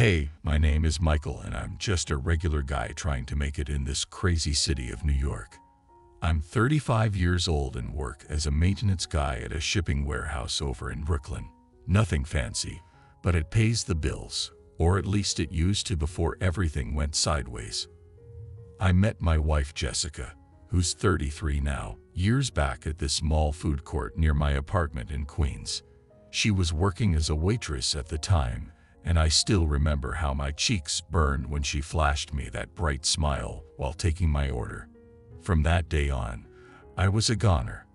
Hey, my name is Michael and I'm just a regular guy trying to make it in this crazy city of New York. I'm 35 years old and work as a maintenance guy at a shipping warehouse over in Brooklyn. Nothing fancy, but it pays the bills, or at least it used to before everything went sideways. I met my wife Jessica, who's 33 now, years back at this small food court near my apartment in Queens. She was working as a waitress at the time, and I still remember how my cheeks burned when she flashed me that bright smile while taking my order. From that day on, I was a goner.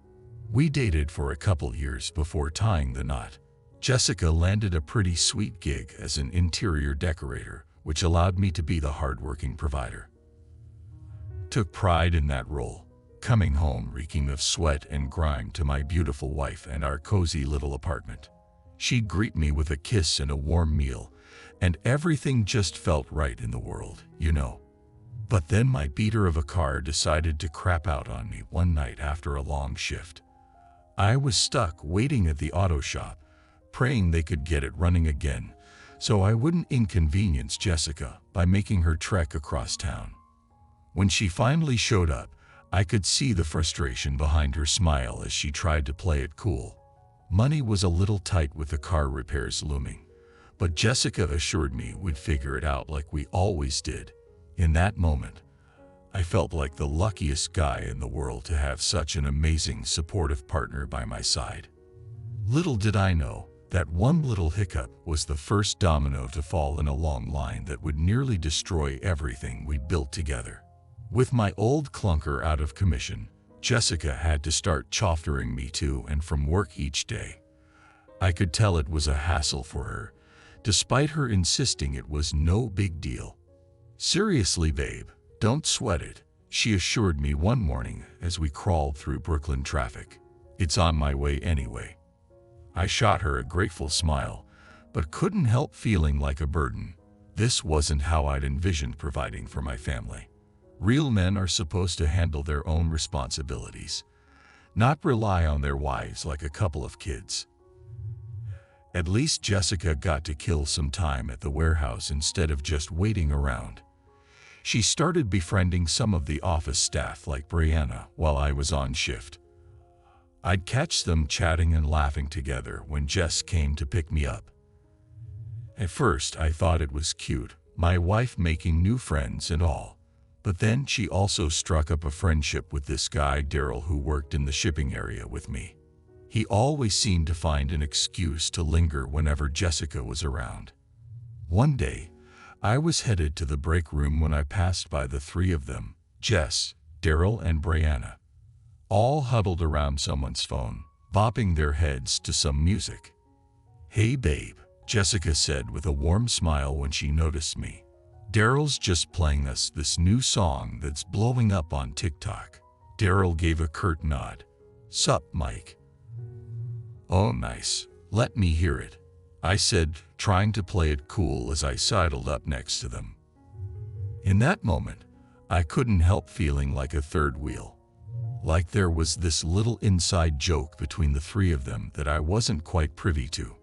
We dated for a couple years before tying the knot. Jessica landed a pretty sweet gig as an interior decorator, which allowed me to be the hardworking provider. Took pride in that role, coming home reeking of sweat and grime to my beautiful wife and our cozy little apartment. She'd greet me with a kiss and a warm meal, and everything just felt right in the world, you know. But then my beater of a car decided to crap out on me one night after a long shift. I was stuck waiting at the auto shop, praying they could get it running again, so I wouldn't inconvenience Jessica by making her trek across town. When she finally showed up, I could see the frustration behind her smile as she tried to play it cool. Money was a little tight with the car repairs looming, but Jessica assured me we'd figure it out like we always did. In that moment, I felt like the luckiest guy in the world to have such an amazing, supportive partner by my side. Little did I know that one little hiccup was the first domino to fall in a long line that would nearly destroy everything we'd built together. With my old clunker out of commission, Jessica had to start chauffeuring me to and from work each day. I could tell it was a hassle for her, despite her insisting it was no big deal. "Seriously, babe, don't sweat it," she assured me one morning as we crawled through Brooklyn traffic. "It's on my way anyway." I shot her a grateful smile, but couldn't help feeling like a burden. This wasn't how I'd envisioned providing for my family. Real men are supposed to handle their own responsibilities, not rely on their wives like a couple of kids. At least Jessica got to kill some time at the warehouse instead of just waiting around. She started befriending some of the office staff like Brianna while I was on shift. I'd catch them chatting and laughing together when Jess came to pick me up. At first I thought it was cute, my wife making new friends and all. But then she also struck up a friendship with this guy Daryl who worked in the shipping area with me. He always seemed to find an excuse to linger whenever Jessica was around. One day, I was headed to the break room when I passed by the three of them, Jess, Daryl, and Brianna, all huddled around someone's phone, bopping their heads to some music. "Hey babe," Jessica said with a warm smile when she noticed me. "Daryl's just playing us this new song that's blowing up on TikTok." Daryl gave a curt nod. "Sup, Mike?" "Oh, nice. Let me hear it," I said, trying to play it cool as I sidled up next to them. In that moment, I couldn't help feeling like a third wheel. Like there was this little inside joke between the three of them that I wasn't quite privy to.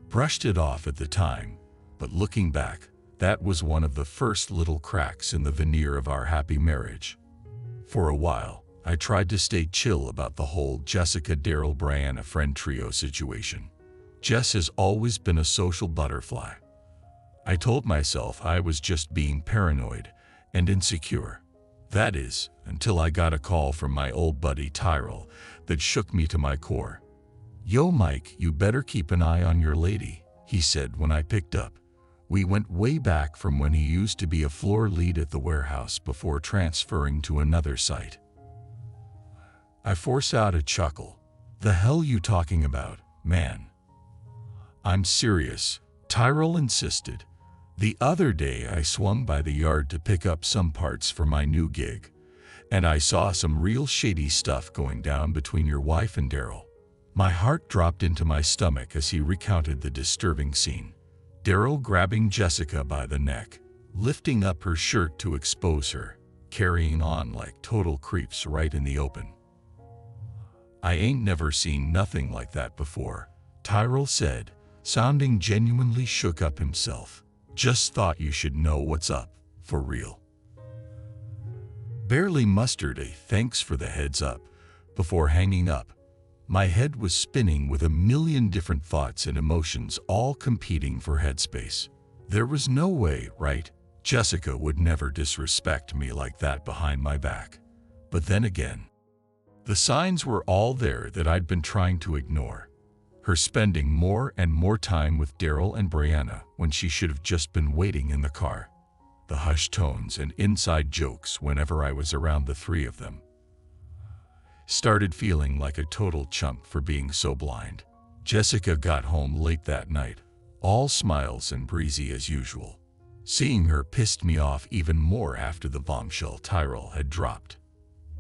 Brushed it off at the time, but looking back, that was one of the first little cracks in the veneer of our happy marriage. For a while, I tried to stay chill about the whole Jessica, Daryl, Brianna friend trio situation. Jess has always been a social butterfly. I told myself I was just being paranoid and insecure. That is, until I got a call from my old buddy Tyrell that shook me to my core. "Yo, Mike, you better keep an eye on your lady," he said when I picked up. We went way back from when he used to be a floor lead at the warehouse before transferring to another site. I forced out a chuckle. "The hell you talking about, man?" "I'm serious," Tyrell insisted. "The other day I swung by the yard to pick up some parts for my new gig, and I saw some real shady stuff going down between your wife and Daryl." My heart dropped into my stomach as he recounted the disturbing scene. Daryl grabbing Jessica by the neck, lifting up her shirt to expose her, carrying on like total creeps right in the open. "I ain't never seen nothing like that before," Tyrell said, sounding genuinely shook up himself. Just thought you should know what's up, for real. Barely mustered a thanks for the heads up before hanging up. My head was spinning with a million different thoughts and emotions all competing for headspace. There was no way, right? Jessica would never disrespect me like that behind my back. But then again, the signs were all there that I'd been trying to ignore. Her spending more and more time with Daryl and Brianna when she should have just been waiting in the car. The hushed tones and inside jokes whenever I was around the three of them. Started feeling like a total chump for being so blind. Jessica got home late that night, all smiles and breezy as usual. Seeing her pissed me off even more after the bombshell Tyrell had dropped.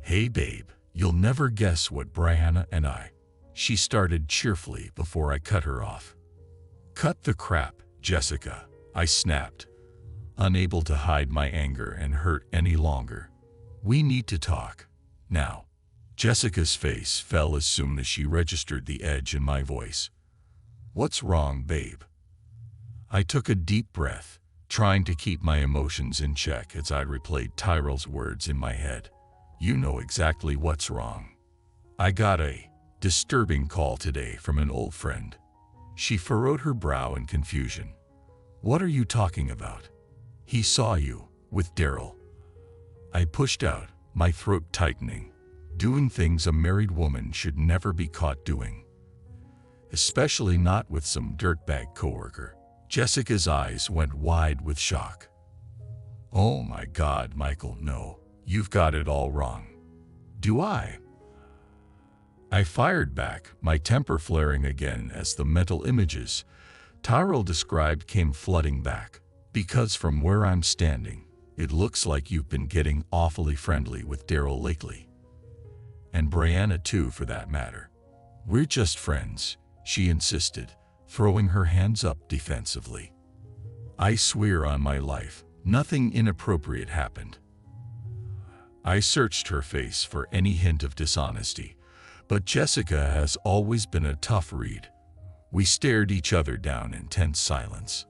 "Hey babe, you'll never guess what Brianna and I," she started cheerfully before I cut her off. "Cut the crap, Jessica," I snapped, unable to hide my anger and hurt any longer. "We need to talk, now." Jessica's face fell as soon as she registered the edge in my voice. "What's wrong, babe?" I took a deep breath, trying to keep my emotions in check as I replayed Tyrell's words in my head. "You know exactly what's wrong. I got a disturbing call today from an old friend." She furrowed her brow in confusion. "What are you talking about?" "He saw you with Daryl." I pushed out, my throat tightening. Doing things a married woman should never be caught doing. Especially not with some dirtbag coworker. Jessica's eyes went wide with shock. "Oh my God, Michael, no. You've got it all wrong." "Do I?" I fired back, my temper flaring again as the mental images Tyrell described came flooding back. "Because from where I'm standing, it looks like you've been getting awfully friendly with Daryl lately. And Brianna too, for that matter." "We're just friends," she insisted, throwing her hands up defensively. "I swear on my life, nothing inappropriate happened." I searched her face for any hint of dishonesty, but Jessica has always been a tough read. We stared each other down in tense silence.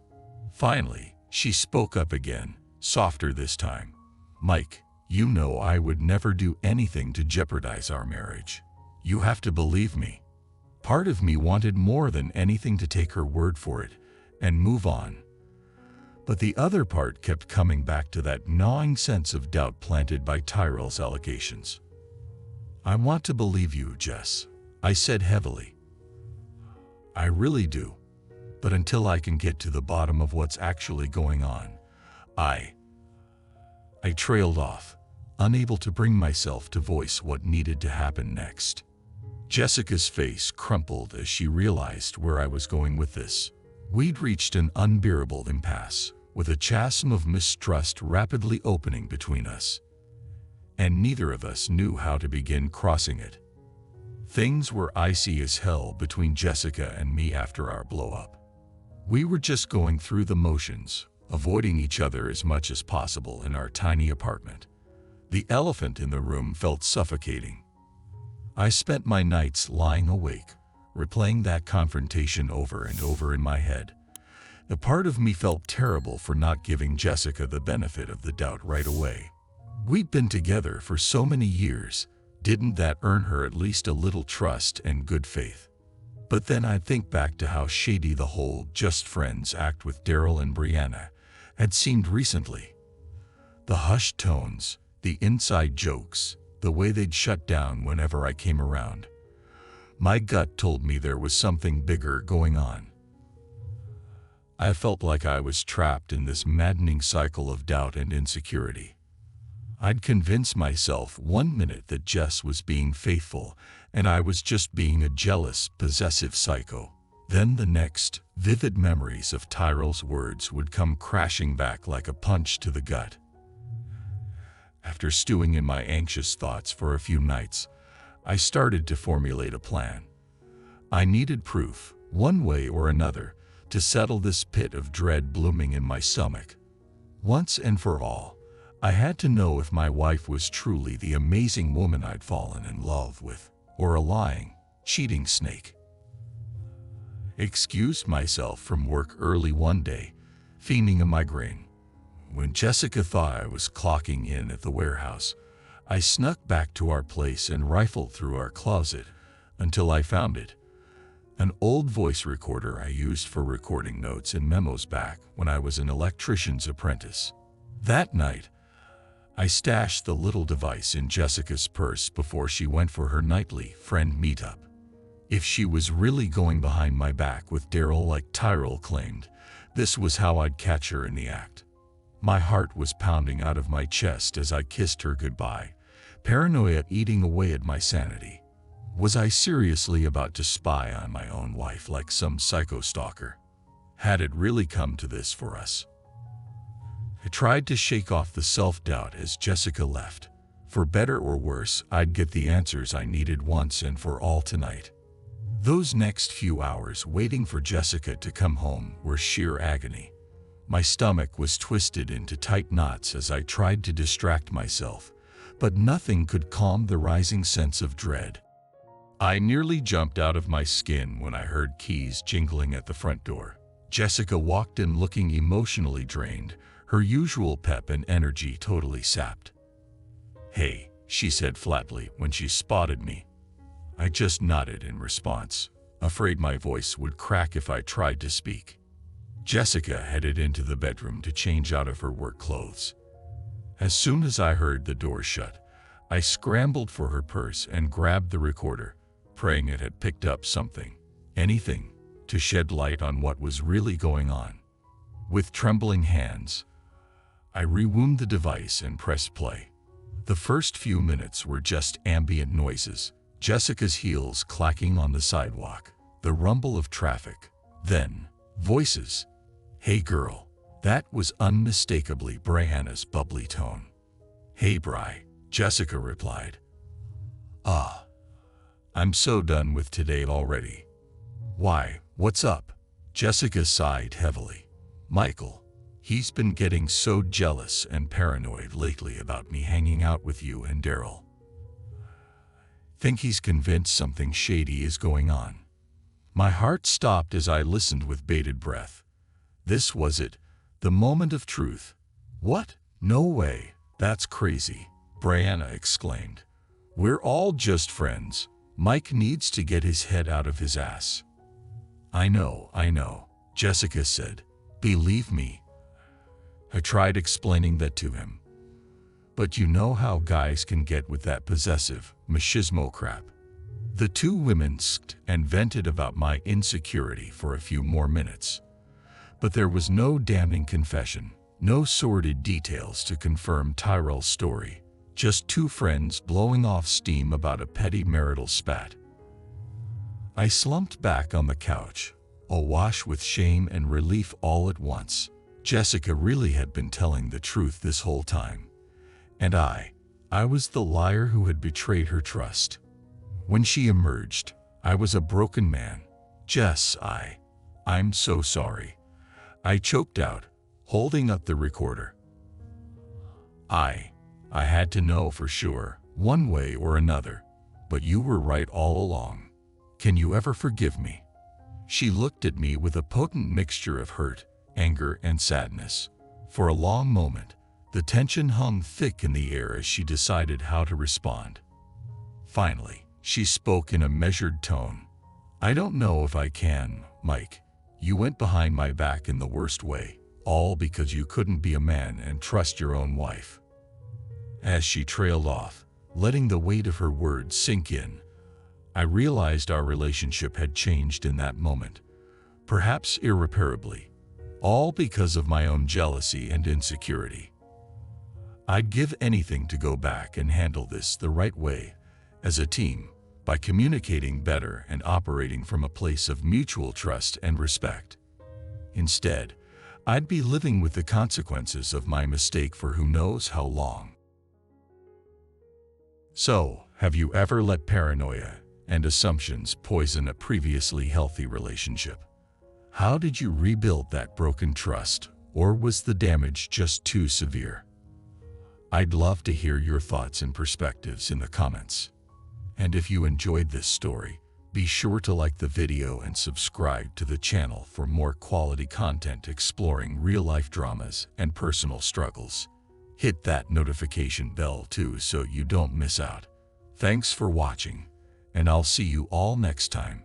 Finally, she spoke up again, softer this time. "Mike, you know I would never do anything to jeopardize our marriage. You have to believe me." Part of me wanted more than anything to take her word for it and move on. But the other part kept coming back to that gnawing sense of doubt planted by Tyrell's allegations. "I want to believe you, Jess," I said heavily. "I really do. But until I can get to the bottom of what's actually going on, I trailed off, unable to bring myself to voice what needed to happen next. Jessica's face crumpled as she realized where I was going with this. We'd reached an unbearable impasse, with a chasm of mistrust rapidly opening between us. And neither of us knew how to begin crossing it. Things were icy as hell between Jessica and me after our blow-up. We were just going through the motions, avoiding each other as much as possible in our tiny apartment. The elephant in the room felt suffocating. I spent my nights lying awake, replaying that confrontation over and over in my head. A part of me felt terrible for not giving Jessica the benefit of the doubt right away. We'd been together for so many years. Didn't that earn her at least a little trust and good faith? But then I'd think back to how shady the whole just friends act with Daryl and Brianna had seemed recently. The hushed tones, the inside jokes, the way they'd shut down whenever I came around. My gut told me there was something bigger going on. I felt like I was trapped in this maddening cycle of doubt and insecurity. I'd convinced myself one minute that Jess was being faithful and I was just being a jealous, possessive psycho. Then the next, vivid memories of Tyrell's words would come crashing back like a punch to the gut. After stewing in my anxious thoughts for a few nights, I started to formulate a plan. I needed proof, one way or another, to settle this pit of dread blooming in my stomach. Once and for all, I had to know if my wife was truly the amazing woman I'd fallen in love with, or a lying, cheating snake. excused myself from work early one day, feigning a migraine. When Jessica thought I was clocking in at the warehouse, I snuck back to our place and rifled through our closet until I found it. An old voice recorder I used for recording notes and memos back when I was an electrician's apprentice. That night, I stashed the little device in Jessica's purse before she went for her nightly friend meetup. If she was really going behind my back with Daryl like Tyrell claimed, this was how I'd catch her in the act. My heart was pounding out of my chest as I kissed her goodbye, paranoia eating away at my sanity. Was I seriously about to spy on my own wife like some psycho stalker? Had it really come to this for us? I tried to shake off the self-doubt as Jessica left. For better or worse, I'd get the answers I needed once and for all tonight. Those next few hours waiting for Jessica to come home were sheer agony. My stomach was twisted into tight knots as I tried to distract myself, but nothing could calm the rising sense of dread. I nearly jumped out of my skin when I heard keys jingling at the front door. Jessica walked in looking emotionally drained, her usual pep and energy totally sapped. "Hey," she said flatly when she spotted me. I just nodded in response, afraid my voice would crack if I tried to speak. Jessica headed into the bedroom to change out of her work clothes. As soon as I heard the door shut, I scrambled for her purse and grabbed the recorder, praying it had picked up something, anything, to shed light on what was really going on. With trembling hands, I rewound the device and pressed play. The first few minutes were just ambient noises, Jessica's heels clacking on the sidewalk, the rumble of traffic. Then, voices. "Hey girl." That was unmistakably Brianna's bubbly tone. "Hey Bri," Jessica replied. "Ah, I'm so done with today already." "Why, what's up?" Jessica sighed heavily. "Michael. He's been getting so jealous and paranoid lately about me hanging out with you and Daryl. Think he's convinced something shady is going on." My heart stopped as I listened with bated breath. This was it, the moment of truth. "What? No way. That's crazy," Brianna exclaimed. "We're all just friends. Mike needs to get his head out of his ass." I know, Jessica said. "Believe me." I tried explaining that to him. But you know how guys can get with that possessive, machismo crap. The two women sked and vented about my insecurity for a few more minutes. But there was no damning confession, no sordid details to confirm Tyrell's story, just two friends blowing off steam about a petty marital spat. I slumped back on the couch, awash with shame and relief all at once. Jessica really had been telling the truth this whole time. And I was the liar who had betrayed her trust. When she emerged, I was a broken man. "Jess, I'm so sorry," I choked out, holding up the recorder. I had to know for sure, one way or another, but you were right all along. Can you ever forgive me?" She looked at me with a potent mixture of hurt, anger, and sadness. For a long moment, the tension hung thick in the air as she decided how to respond. Finally, she spoke in a measured tone. "I don't know if I can, Mike. You went behind my back in the worst way, all because you couldn't be a man and trust your own wife." As she trailed off, letting the weight of her words sink in, I realized our relationship had changed in that moment, perhaps irreparably, all because of my own jealousy and insecurity. I'd give anything to go back and handle this the right way, as a team, by communicating better and operating from a place of mutual trust and respect. Instead, I'd be living with the consequences of my mistake for who knows how long. So, have you ever let paranoia and assumptions poison a previously healthy relationship? How did you rebuild that broken trust, or was the damage just too severe? I'd love to hear your thoughts and perspectives in the comments. And if you enjoyed this story, Be sure to like the video and subscribe to the channel for more quality content exploring real-life dramas and personal struggles. Hit that notification bell too so you don't miss out. Thanks for watching, and I'll see you all next time.